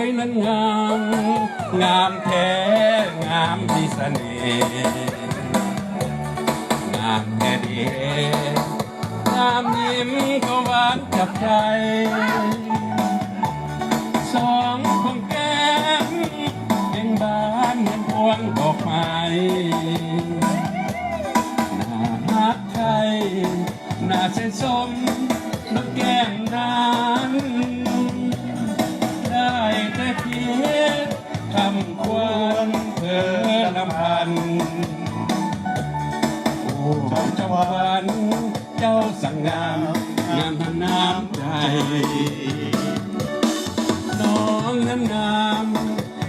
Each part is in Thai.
ยนั้นงามงามแท้งามที่เสน่ห์งามแท้ดีงามยิ้มก็หวานจับใจสองของแก้มเบ่งบานเหมือนพวงดอกไม้น่ารักใครน่าเส้นสมน้ำแก้มนั้นได้แต่เพียงคำควรเธอลำพันโอ้เจ้าวันเจ้าสั่งงามงามทำน้ำใจน้องนั้นงาม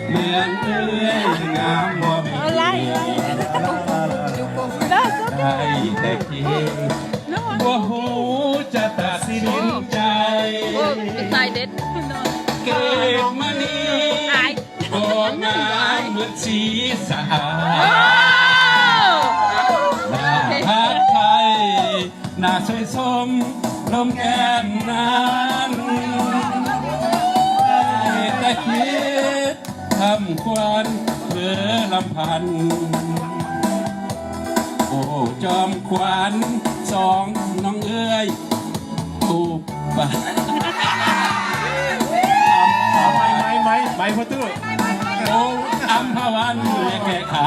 เหมือนเอ้ยงามบ่มีได้แต่เพียงว่าหูจะตัดสินใจตายเด็ดเกิดมานี้ก็งามเหมือนสีสะอาดหน้าพักไทยหน้าสวยสมลมแก้มนั้นได้แต่คิดทำควันเธอลำพันโอ้จอมขวัญสองน้องเอ้ยตูบไม่พ่อตู้โอ้อัมพวันแก่คำ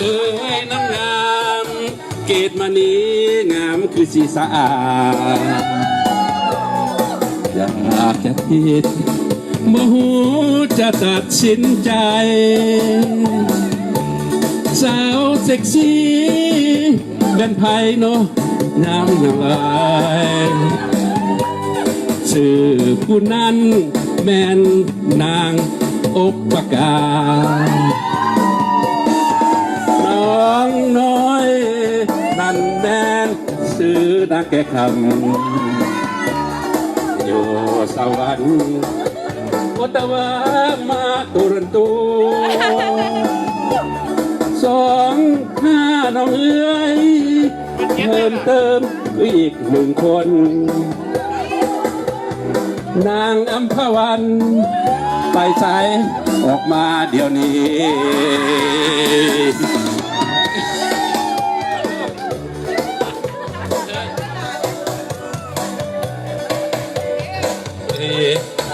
เอ้ยน้ำงามเกตมานี้งามคือสีสะอาดอยากจะคิดโมโหจะตัดสินใจสาวเซ็กซี่เป็นไพโนงามอย่างไรชื่อผู้นั้นแม่นนางอกปากกาน้อยนั่นแดนซื้อนักแก่คำอยู่สวรรค์วัตวามาตุรันตู25น้องเอ้ยเพิ่มเติมอีก1คนนางอัมพวันไปใส่ออกมาเดี๋ยวนี้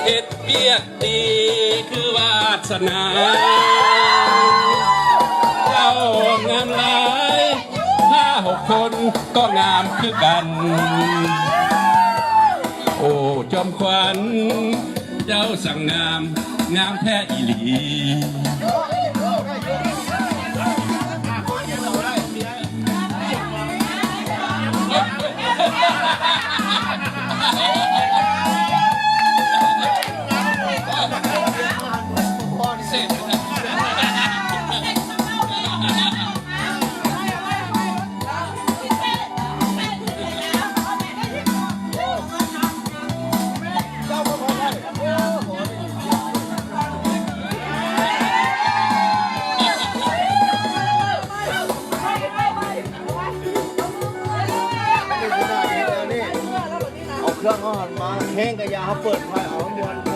เอ็ดเบียดดีคือวาสนาเจ้างามหลาย5-6 คนก็งามคือกันโอ้จอมขวัญเจ้าสั่งงามงามแท้อีหลีเครื่องเขาหันมาแห้งกระยาเขาเปิดไฟเอาข้างบน